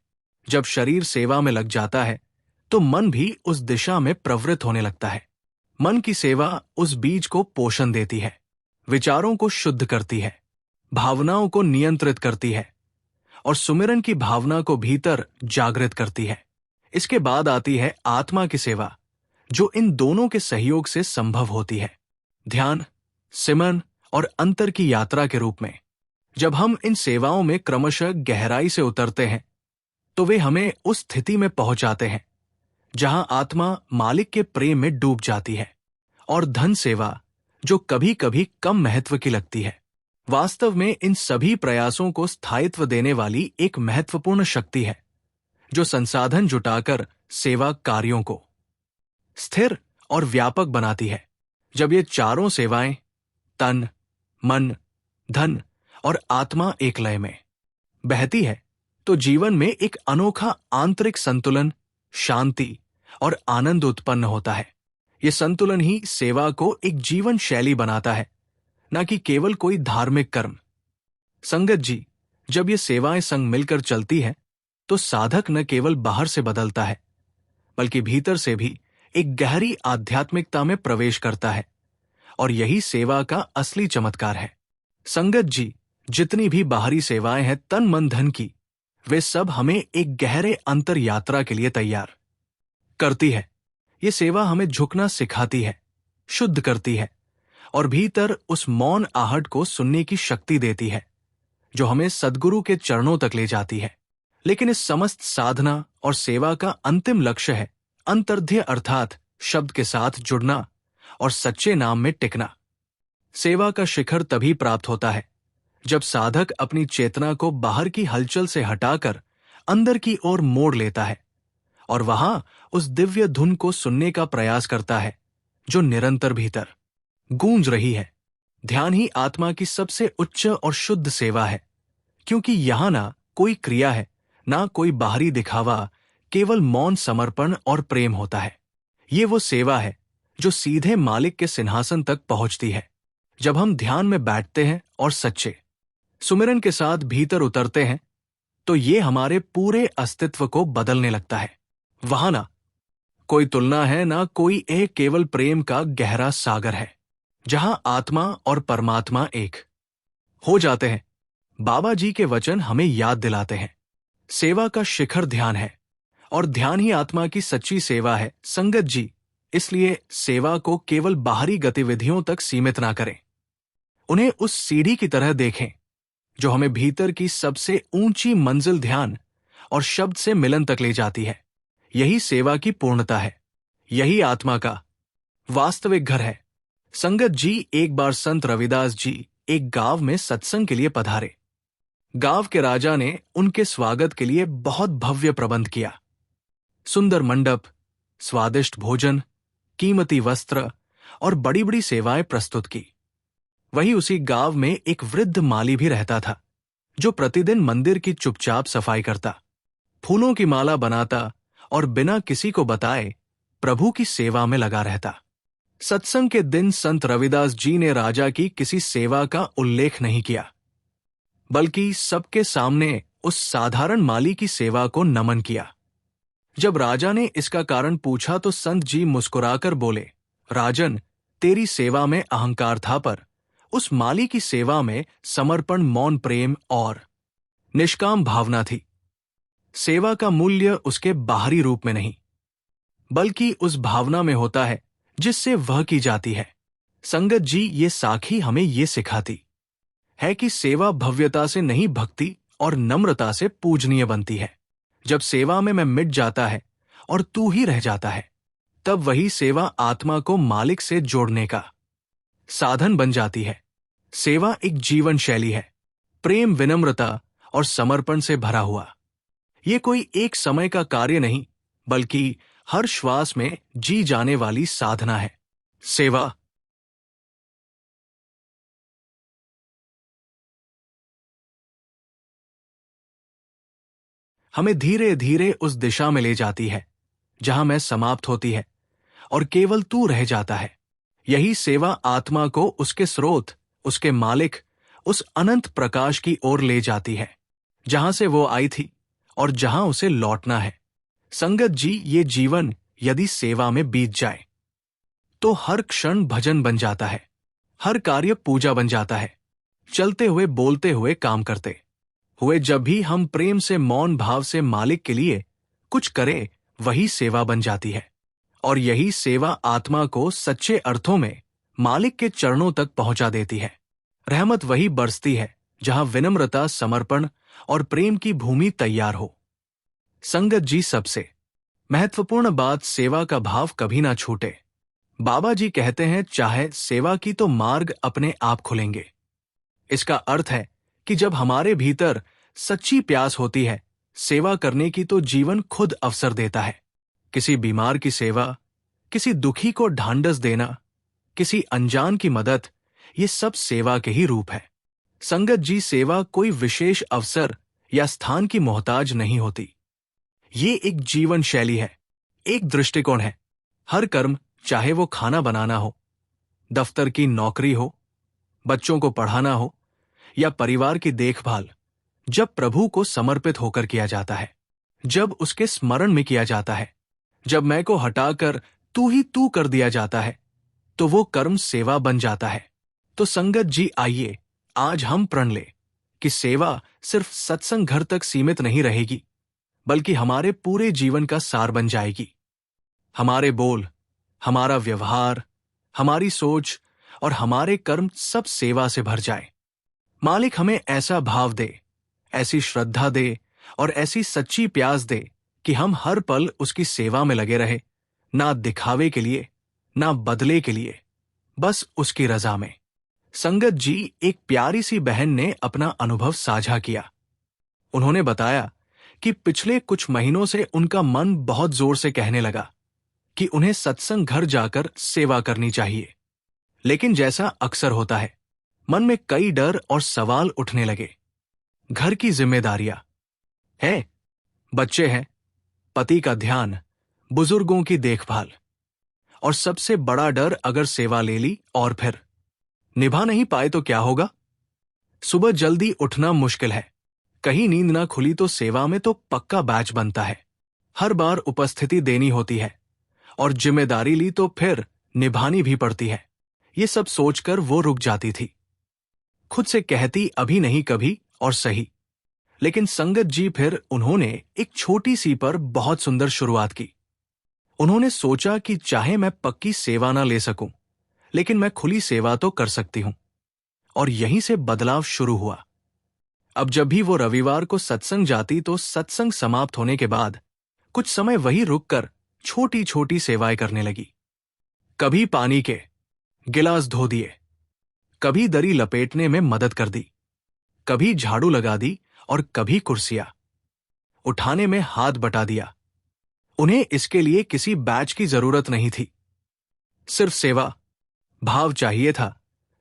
जब शरीर सेवा में लग जाता है तो मन भी उस दिशा में प्रवृत्त होने लगता है। मन की सेवा उस बीज को पोषण देती है, विचारों को शुद्ध करती है, भावनाओं को नियंत्रित करती है और सुमिरन की भावना को भीतर जागृत करती है। इसके बाद आती है आत्मा की सेवा, जो इन दोनों के सहयोग से संभव होती है। ध्यान, सिमरन और अंतर की यात्रा के रूप में। जब हम इन सेवाओं में क्रमशः गहराई से उतरते हैं तो वे हमें उस स्थिति में पहुंचाते हैं जहां आत्मा मालिक के प्रेम में डूब जाती है, और धन सेवा, जो कभी कभी कम महत्व की लगती है, वास्तव में इन सभी प्रयासों को स्थायित्व देने वाली एक महत्वपूर्ण शक्ति है जो संसाधन जुटाकर सेवा कार्यों को स्थिर और व्यापक बनाती है। जब ये चारों सेवाएं तन, मन, धन और आत्मा एक लय में बहती है तो जीवन में एक अनोखा आंतरिक संतुलन, शांति और आनंद उत्पन्न होता है। ये संतुलन ही सेवा को एक जीवन शैली बनाता है, न कि केवल कोई धार्मिक कर्म। संगत जी, जब ये सेवाएं संग मिलकर चलती है तो साधक न केवल बाहर से बदलता है बल्कि भीतर से भी एक गहरी आध्यात्मिकता में प्रवेश करता है, और यही सेवा का असली चमत्कार है। संगत जी, जितनी भी बाहरी सेवाएं हैं तन मन धन की, वे सब हमें एक गहरे अंतर यात्रा के लिए तैयार करती है। ये सेवा हमें झुकना सिखाती है, शुद्ध करती है और भीतर उस मौन आहट को सुनने की शक्ति देती है जो हमें सद्गुरु के चरणों तक ले जाती है। लेकिन इस समस्त साधना और सेवा का अंतिम लक्ष्य है अंतर्ध्य, अर्थात शब्द के साथ जुड़ना और सच्चे नाम में टिकना। सेवा का शिखर तभी प्राप्त होता है जब साधक अपनी चेतना को बाहर की हलचल से हटाकर अंदर की ओर मोड़ लेता है और वहां उस दिव्य धुन को सुनने का प्रयास करता है जो निरंतर भीतर गूंज रही है। ध्यान ही आत्मा की सबसे उच्च और शुद्ध सेवा है, क्योंकि यहां ना कोई क्रिया है, ना कोई बाहरी दिखावा, केवल मौन समर्पण और प्रेम होता है। ये वो सेवा है जो सीधे मालिक के सिंहासन तक पहुंचती है। जब हम ध्यान में बैठते हैं और सच्चे सुमिरन के साथ भीतर उतरते हैं तो ये हमारे पूरे अस्तित्व को बदलने लगता है। वहां ना कोई तुलना है, ना कोई एक, केवल प्रेम का गहरा सागर है जहां आत्मा और परमात्मा एक हो जाते हैं। बाबा जी के वचन हमें याद दिलाते हैं, सेवा का शिखर ध्यान है और ध्यान ही आत्मा की सच्ची सेवा है। संगत जी, इसलिए सेवा को केवल बाहरी गतिविधियों तक सीमित ना करें, उन्हें उस सीढ़ी की तरह देखें जो हमें भीतर की सबसे ऊंची मंजिल ध्यान और शब्द से मिलन तक ले जाती है। यही सेवा की पूर्णता है, यही आत्मा का वास्तविक घर है। संगत जी, एक बार संत रविदास जी एक गांव में सत्संग के लिए पधारे। गांव के राजा ने उनके स्वागत के लिए बहुत भव्य प्रबंध किया। सुंदर मंडप, स्वादिष्ट भोजन, कीमती वस्त्र और बड़ी बड़ी सेवाएं प्रस्तुत की। वहीं उसी गांव में एक वृद्ध माली भी रहता था जो प्रतिदिन मंदिर की चुपचाप सफाई करता, फूलों की माला बनाता और बिना किसी को बताए प्रभु की सेवा में लगा रहता। सत्संग के दिन संत रविदास जी ने राजा की किसी सेवा का उल्लेख नहीं किया, बल्कि सबके सामने उस साधारण माली की सेवा को नमन किया। जब राजा ने इसका कारण पूछा तो संत जी मुस्कुराकर बोले, राजन, तेरी सेवा में अहंकार था, पर उस माली की सेवा में समर्पण, मौन प्रेम और निष्काम भावना थी। सेवा का मूल्य उसके बाहरी रूप में नहीं, बल्कि उस भावना में होता है जिससे वह की जाती है। संगत जी, ये साखी हमें ये सिखाती है कि सेवा भव्यता से नहीं, भक्ति और नम्रता से पूजनीय बनती है। जब सेवा में मैं मिट जाता है और तू ही रह जाता है, तब वही सेवा आत्मा को मालिक से जोड़ने का साधन बन जाती है। सेवा एक जीवन शैली है, प्रेम, विनम्रता और समर्पण से भरा हुआ। ये कोई एक समय का कार्य नहीं, बल्कि हर श्वास में जी जाने वाली साधना है। सेवा हमें धीरे धीरे उस दिशा में ले जाती है जहां मैं समाप्त होती है और केवल तू रह जाता है। यही सेवा आत्मा को उसके स्रोत, उसके मालिक, उस अनंत प्रकाश की ओर ले जाती है जहां से वो आई थी और जहां उसे लौटना है। संगत जी, ये जीवन यदि सेवा में बीत जाए तो हर क्षण भजन बन जाता है, हर कार्य पूजा बन जाता है। चलते हुए, बोलते हुए, काम करते हुए जब भी हम प्रेम से, मौन भाव से मालिक के लिए कुछ करें, वही सेवा बन जाती है। और यही सेवा आत्मा को सच्चे अर्थों में मालिक के चरणों तक पहुंचा देती है। रहमत वही बरसती है जहां विनम्रता, समर्पण और प्रेम की भूमि तैयार हो। संगत जी, सबसे महत्वपूर्ण बात सेवा का भाव कभी ना छूटे। बाबा जी कहते हैं, चाहे सेवा की तो मार्ग अपने आप खुलेंगे। इसका अर्थ है कि जब हमारे भीतर सच्ची प्यास होती है सेवा करने की, तो जीवन खुद अवसर देता है। किसी बीमार की सेवा, किसी दुखी को ढांढस देना, किसी अनजान की मदद, ये सब सेवा के ही रूप है। संगत जी, सेवा कोई विशेष अवसर या स्थान की मोहताज नहीं होती। ये एक जीवन शैली है, एक दृष्टिकोण है। हर कर्म, चाहे वो खाना बनाना हो, दफ्तर की नौकरी हो, बच्चों को पढ़ाना हो या परिवार की देखभाल, जब प्रभु को समर्पित होकर किया जाता है, जब उसके स्मरण में किया जाता है, जब मैं को हटाकर तू ही तू कर दिया जाता है, तो वो कर्म सेवा बन जाता है। तो संगत जी, आइए आज हम प्रण लें कि सेवा सिर्फ सत्संग घर तक सीमित नहीं रहेगी, बल्कि हमारे पूरे जीवन का सार बन जाएगी। हमारे बोल, हमारा व्यवहार, हमारी सोच और हमारे कर्म सब सेवा से भर जाए। मालिक हमें ऐसा भाव दे, ऐसी श्रद्धा दे और ऐसी सच्ची प्यास दे कि हम हर पल उसकी सेवा में लगे रहे, ना दिखावे के लिए, ना बदले के लिए, बस उसकी रजा में। संगत जी, एक प्यारी सी बहन ने अपना अनुभव साझा किया। उन्होंने बताया कि पिछले कुछ महीनों से उनका मन बहुत जोर से कहने लगा कि उन्हें सत्संग घर जाकर सेवा करनी चाहिए, लेकिन जैसा अक्सर होता है, मन में कई डर और सवाल उठने लगे। घर की जिम्मेदारियां है, बच्चे हैं, पति का ध्यान, बुजुर्गों की देखभाल, और सबसे बड़ा डर, अगर सेवा ले ली और फिर निभा नहीं पाए तो क्या होगा। सुबह जल्दी उठना मुश्किल है, कहीं नींद ना खुली तो सेवा में तो पक्का बैच बनता है। हर बार उपस्थिति देनी होती है और जिम्मेदारी ली तो फिर निभानी भी पड़ती है। ये सब सोचकर वो रुक जाती थी। खुद से कहती, अभी नहीं कभी, और सही। लेकिन संगत जी, फिर उन्होंने एक छोटी सी पर बहुत सुंदर शुरुआत की। उन्होंने सोचा कि चाहे मैं पक्की सेवा ना ले सकूं, लेकिन मैं खुली सेवा तो कर सकती हूं। और यहीं से बदलाव शुरू हुआ। अब जब भी वो रविवार को सत्संग जाती तो सत्संग समाप्त होने के बाद कुछ समय वहीं रुककर छोटी छोटी सेवाएं करने लगी। कभी पानी के गिलास धो दिए, कभी दरी लपेटने में मदद कर दी, कभी झाड़ू लगा दी और कभी कुर्सियां उठाने में हाथ बटा दिया। उन्हें इसके लिए किसी बैच की जरूरत नहीं थी, सिर्फ सेवा भाव चाहिए था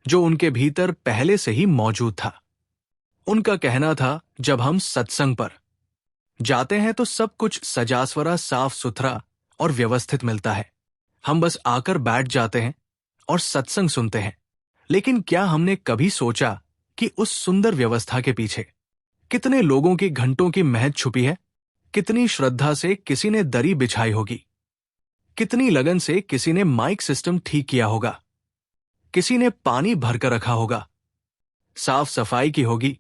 जो उनके भीतर पहले से ही मौजूद था। उनका कहना था, जब हम सत्संग पर जाते हैं तो सब कुछ सजासवरा, साफ सुथरा और व्यवस्थित मिलता है। हम बस आकर बैठ जाते हैं और सत्संग सुनते हैं। लेकिन क्या हमने कभी सोचा कि उस सुंदर व्यवस्था के पीछे कितने लोगों की घंटों की मेहनत छुपी है? कितनी श्रद्धा से किसी ने दरी बिछाई होगी, कितनी लगन से किसी ने माइक सिस्टम ठीक किया होगा, किसी ने पानी भरकर रखा होगा, साफ सफाई की होगी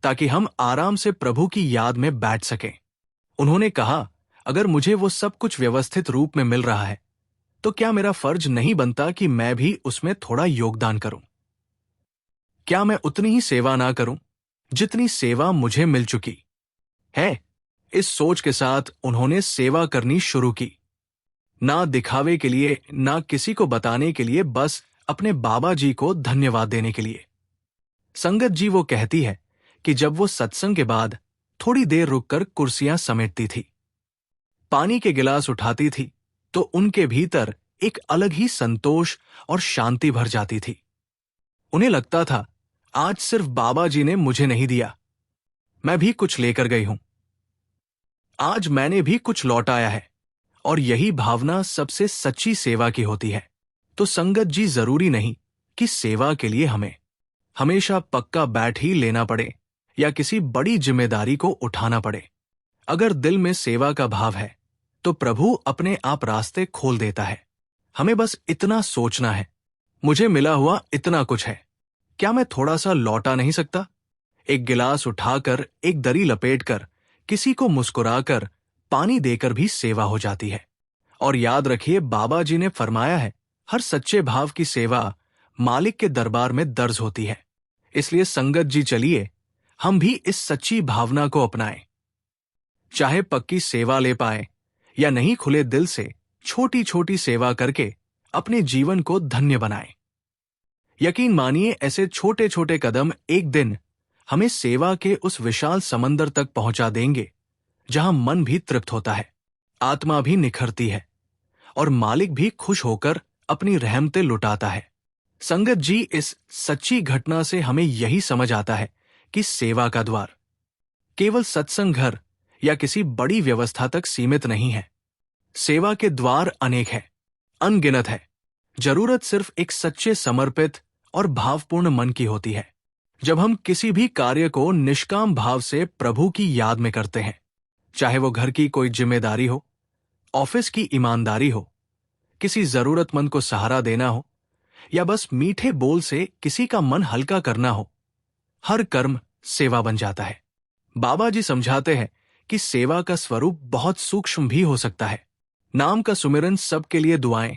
ताकि हम आराम से प्रभु की याद में बैठ सकें। उन्होंने कहा, अगर मुझे वो सब कुछ व्यवस्थित रूप में मिल रहा है तो क्या मेरा फर्ज नहीं बनता कि मैं भी उसमें थोड़ा योगदान करूं? क्या मैं उतनी ही सेवा ना करूं जितनी सेवा मुझे मिल चुकी है? इस सोच के साथ उन्होंने सेवा करनी शुरू की, ना दिखावे के लिए, ना किसी को बताने के लिए, बस अपने बाबा जी को धन्यवाद देने के लिए। संगत जी, वो कहती है कि जब वो सत्संग के बाद थोड़ी देर रुककर कुर्सियां समेटती थी, पानी के गिलास उठाती थी, तो उनके भीतर एक अलग ही संतोष और शांति भर जाती थी। उन्हें लगता था, आज सिर्फ बाबा जी ने मुझे नहीं दिया, मैं भी कुछ लेकर गई हूं, आज मैंने भी कुछ लौटाया है। और यही भावना सबसे सच्ची सेवा की होती है। तो संगत जी, जरूरी नहीं कि सेवा के लिए हमें हमेशा पक्का बैठ ही लेना पड़े या किसी बड़ी जिम्मेदारी को उठाना पड़े। अगर दिल में सेवा का भाव है तो प्रभु अपने आप रास्ते खोल देता है। हमें बस इतना सोचना है, मुझे मिला हुआ इतना कुछ है, क्या मैं थोड़ा सा लौटा नहीं सकता? एक गिलास उठाकर, एक दरी लपेटकर, किसी को मुस्कुराकर, पानी देकर भी सेवा हो जाती है। और याद रखिए, बाबा जी ने फरमाया है, हर सच्चे भाव की सेवा मालिक के दरबार में दर्ज होती है। इसलिए संगत जी, चलिए हम भी इस सच्ची भावना को अपनाएं। चाहे पक्की सेवा ले पाए या नहीं, खुले दिल से छोटी छोटी सेवा करके अपने जीवन को धन्य बनाएं। यकीन मानिए, ऐसे छोटे छोटे कदम एक दिन हमें सेवा के उस विशाल समंदर तक पहुंचा देंगे जहां मन भी तृप्त होता है, आत्मा भी निखरती है और मालिक भी खुश होकर अपनी रहमतें लुटाता है। संगत जी, इस सच्ची घटना से हमें यही समझ आता है कि सेवा का द्वार केवल सत्संग घर या किसी बड़ी व्यवस्था तक सीमित नहीं है। सेवा के द्वार अनेक है, अनगिनत है। जरूरत सिर्फ एक सच्चे, समर्पित और भावपूर्ण मन की होती है। जब हम किसी भी कार्य को निष्काम भाव से प्रभु की याद में करते हैं, चाहे वो घर की कोई जिम्मेदारी हो, ऑफिस की ईमानदारी हो, किसी जरूरतमंद को सहारा देना हो या बस मीठे बोल से किसी का मन हल्का करना हो, हर कर्म सेवा बन जाता है। बाबा जी समझाते हैं कि सेवा का स्वरूप बहुत सूक्ष्म भी हो सकता है। नाम का सुमिरन, सबके लिए दुआएं,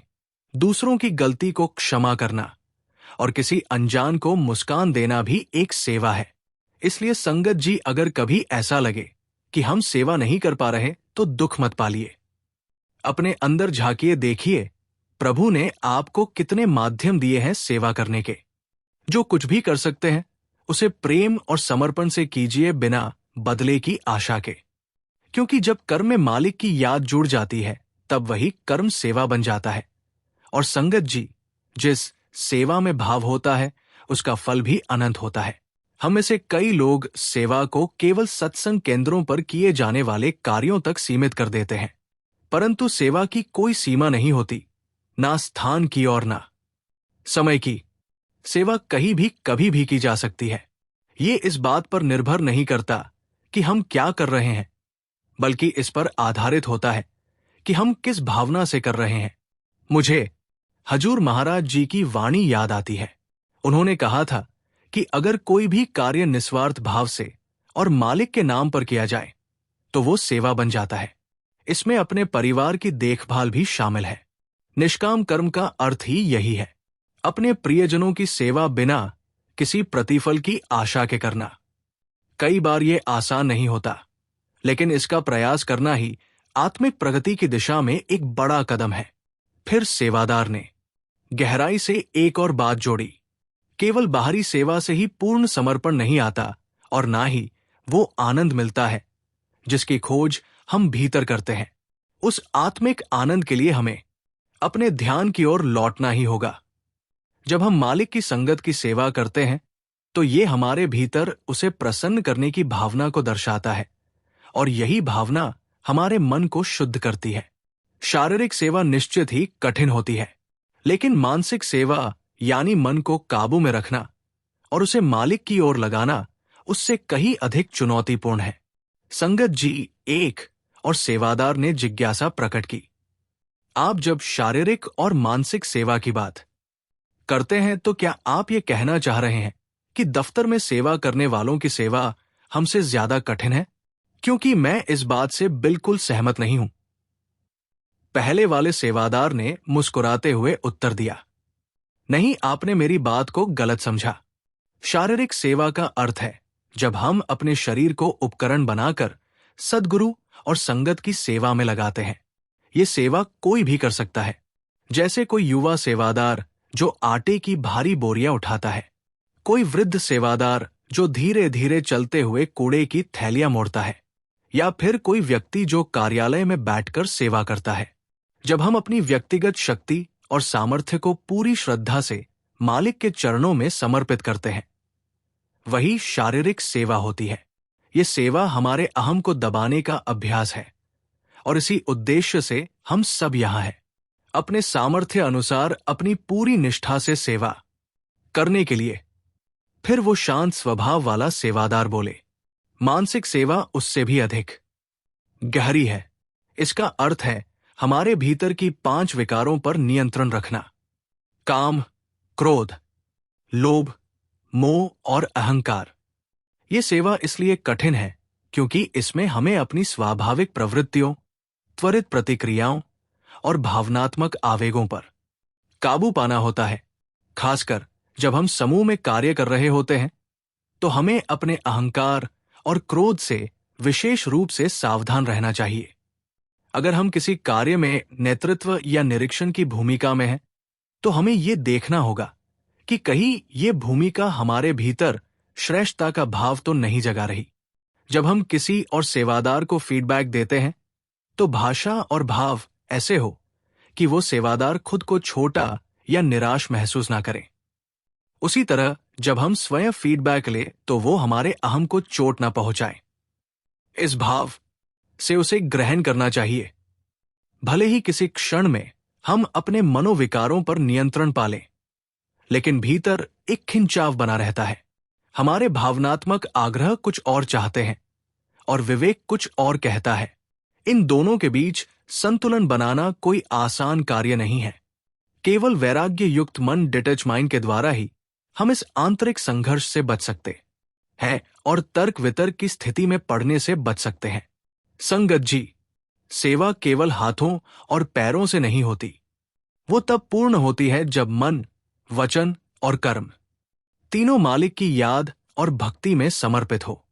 दूसरों की गलती को क्षमा करना और किसी अनजान को मुस्कान देना भी एक सेवा है। इसलिए संगत जी, अगर कभी ऐसा लगे कि हम सेवा नहीं कर पा रहे तो दुख मत पालिए। अपने अंदर झांकिए, देखिए प्रभु ने आपको कितने माध्यम दिए हैं सेवा करने के। जो कुछ भी कर सकते हैं उसे प्रेम और समर्पण से कीजिए, बिना बदले की आशा के। क्योंकि जब कर्म में मालिक की याद जुड़ जाती है तब वही कर्म सेवा बन जाता है। और संगत जी, जिस सेवा में भाव होता है उसका फल भी अनंत होता है। हम में से कई लोग सेवा को केवल सत्संग केंद्रों पर किए जाने वाले कार्यों तक सीमित कर देते हैं, परंतु सेवा की कोई सीमा नहीं होती, ना स्थान की और ना समय की। सेवा कहीं भी कभी भी की जा सकती है। ये इस बात पर निर्भर नहीं करता कि हम क्या कर रहे हैं, बल्कि इस पर आधारित होता है कि हम किस भावना से कर रहे हैं। मुझे हजूर महाराज जी की वाणी याद आती है। उन्होंने कहा था कि अगर कोई भी कार्य निस्वार्थ भाव से और मालिक के नाम पर किया जाए तो वो सेवा बन जाता है। इसमें अपने परिवार की देखभाल भी शामिल है। निष्काम कर्म का अर्थ ही यही है, अपने प्रियजनों की सेवा बिना किसी प्रतिफल की आशा के करना। कई बार ये आसान नहीं होता, लेकिन इसका प्रयास करना ही आत्मिक प्रगति की दिशा में एक बड़ा कदम है। फिर सेवादार ने गहराई से एक और बात जोड़ी, केवल बाहरी सेवा से ही पूर्ण समर्पण नहीं आता और ना ही वो आनंद मिलता है जिसकी खोज हम भीतर करते हैं। उस आत्मिक आनंद के लिए हमें अपने ध्यान की ओर लौटना ही होगा। जब हम मालिक की संगत की सेवा करते हैं तो ये हमारे भीतर उसे प्रसन्न करने की भावना को दर्शाता है और यही भावना हमारे मन को शुद्ध करती है। शारीरिक सेवा निश्चित ही कठिन होती है, लेकिन मानसिक सेवा यानी मन को काबू में रखना और उसे मालिक की ओर लगाना उससे कहीं अधिक चुनौतीपूर्ण है। संगत जी, एक और सेवादार ने जिज्ञासा प्रकट की, आप जब शारीरिक और मानसिक सेवा की बात करते हैं तो क्या आप ये कहना चाह रहे हैं कि दफ्तर में सेवा करने वालों की सेवा हमसे ज्यादा कठिन है? क्योंकि मैं इस बात से बिल्कुल सहमत नहीं हूं। पहले वाले सेवादार ने मुस्कुराते हुए उत्तर दिया, नहीं, आपने मेरी बात को गलत समझा। शारीरिक सेवा का अर्थ है जब हम अपने शरीर को उपकरण बनाकर सद्गुरु और संगत की सेवा में लगाते हैं। ये सेवा कोई भी कर सकता है, जैसे कोई युवा सेवादार जो आटे की भारी बोरियां उठाता है, कोई वृद्ध सेवादार जो धीरे धीरे चलते हुए कूड़े की थैलियां मोड़ता है, या फिर कोई व्यक्ति जो कार्यालय में बैठकर सेवा करता है। जब हम अपनी व्यक्तिगत शक्ति और सामर्थ्य को पूरी श्रद्धा से मालिक के चरणों में समर्पित करते हैं, वही शारीरिक सेवा होती है। ये सेवा हमारे अहम को दबाने का अभ्यास है और इसी उद्देश्य से हम सब यहां हैं, अपने सामर्थ्य अनुसार अपनी पूरी निष्ठा से सेवा करने के लिए। फिर वो शांत स्वभाव वाला सेवादार बोले, मानसिक सेवा उससे भी अधिक गहरी है। इसका अर्थ है हमारे भीतर की 5 विकारों पर नियंत्रण रखना, काम, क्रोध, लोभ, मोह और अहंकार। ये सेवा इसलिए कठिन है क्योंकि इसमें हमें अपनी स्वाभाविक प्रवृत्तियों, त्वरित प्रतिक्रियाओं और भावनात्मक आवेगों पर काबू पाना होता है, खासकर जब हम समूह में कार्य कर रहे होते हैं तो हमें अपने अहंकार और क्रोध से विशेष रूप से सावधान रहना चाहिए। अगर हम किसी कार्य में नेतृत्व या निरीक्षण की भूमिका में हैं, तो हमें ये देखना होगा कि कहीं ये भूमिका हमारे भीतर श्रेष्ठता का भाव तो नहीं जगा रही। जब हम किसी और सेवादार को फीडबैक देते हैं तो भाषा और भाव ऐसे हो कि वो सेवादार खुद को छोटा या निराश महसूस ना करे। उसी तरह जब हम स्वयं फीडबैक ले तो वो हमारे अहम को चोट ना पहुंचाए। इस भाव से उसे ग्रहण करना चाहिए। भले ही किसी क्षण में हम अपने मनोविकारों पर नियंत्रण पालें, लेकिन भीतर एक खिंचाव बना रहता है। हमारे भावनात्मक आग्रह कुछ और चाहते हैं और विवेक कुछ और कहता है। इन दोनों के बीच संतुलन बनाना कोई आसान कार्य नहीं है। केवल वैराग्य युक्त मन, डिटैच माइंड के द्वारा ही हम इस आंतरिक संघर्ष से बच सकते हैं और तर्क वितर्क की स्थिति में पड़ने से बच सकते हैं। संगत जी, सेवा केवल हाथों और पैरों से नहीं होती। वो तब पूर्ण होती है जब मन, वचन और कर्म तीनों मालिक की याद और भक्ति में समर्पित हो।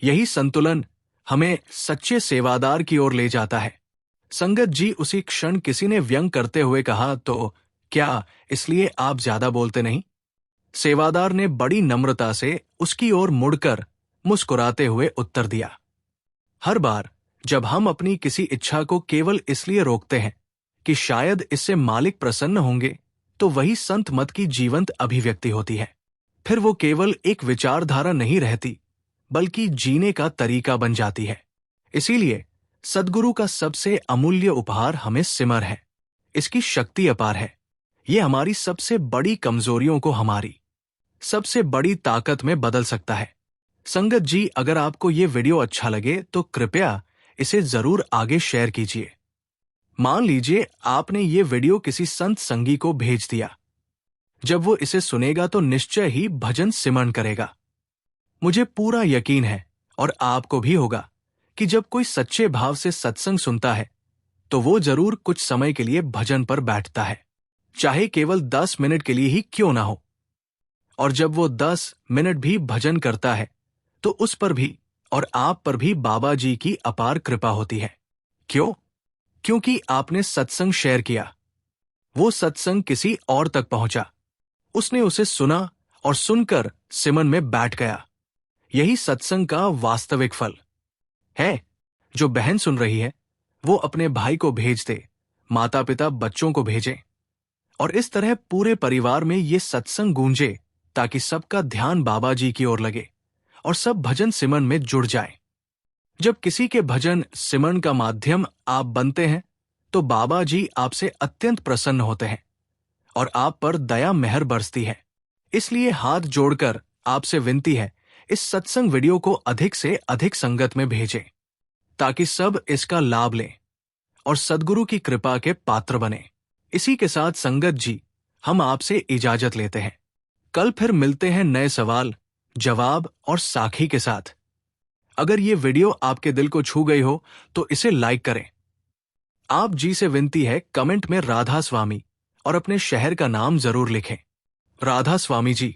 यही संतुलन हमें सच्चे सेवादार की ओर ले जाता है। संगत जी, उसी क्षण किसी ने व्यंग करते हुए कहा, तो क्या इसलिए आप ज्यादा बोलते नहीं? सेवादार ने बड़ी नम्रता से उसकी ओर मुड़कर मुस्कुराते हुए उत्तर दिया, हर बार जब हम अपनी किसी इच्छा को केवल इसलिए रोकते हैं कि शायद इससे मालिक प्रसन्न होंगे, तो वही संत मत की जीवंत अभिव्यक्ति होती है। फिर वो केवल एक विचारधारा नहीं रहती, बल्कि जीने का तरीका बन जाती है। इसीलिए सद्गुरु का सबसे अमूल्य उपहार हमें सिमर है। इसकी शक्ति अपार है। ये हमारी सबसे बड़ी कमजोरियों को हमारी सबसे बड़ी ताकत में बदल सकता है। संगत जी, अगर आपको ये वीडियो अच्छा लगे तो कृपया इसे जरूर आगे शेयर कीजिए। मान लीजिए आपने ये वीडियो किसी संत संगी को भेज दिया। जब वो इसे सुनेगा तो निश्चय ही भजन सिमरन करेगा। मुझे पूरा यकीन है, और आपको भी होगा, कि जब कोई सच्चे भाव से सत्संग सुनता है तो वो जरूर कुछ समय के लिए भजन पर बैठता है, चाहे केवल 10 मिनट के लिए ही क्यों ना हो। और जब वो 10 मिनट भी भजन करता है तो उस पर भी और आप पर भी बाबा जी की अपार कृपा होती है। क्यों? क्योंकि आपने सत्संग शेयर किया। वो सत्संग किसी और तक पहुंचा, उसने उसे सुना और सुनकर सिमरन में बैठ गया। यही सत्संग का वास्तविक फल है। जो बहन सुन रही है वो अपने भाई को भेज दे, माता पिता बच्चों को भेजें, और इस तरह पूरे परिवार में ये सत्संग गूंजे, ताकि सबका ध्यान बाबा जी की ओर लगे और सब भजन सिमरन में जुड़ जाए। जब किसी के भजन सिमरन का माध्यम आप बनते हैं तो बाबा जी आपसे अत्यंत प्रसन्न होते हैं और आप पर दया मेहर बरसती है। इसलिए हाथ जोड़कर आपसे विनती है, इस सत्संग वीडियो को अधिक से अधिक संगत में भेजें, ताकि सब इसका लाभ लें और सद्गुरु की कृपा के पात्र बने। इसी के साथ संगत जी, हम आपसे इजाजत लेते हैं। कल फिर मिलते हैं नए सवाल, जवाब और साखी के साथ। अगर ये वीडियो आपके दिल को छू गई हो तो इसे लाइक करें। आप जी से विनती है, कमेंट में राधा स्वामी और अपने शहर का नाम जरूर लिखें। राधा स्वामी जी।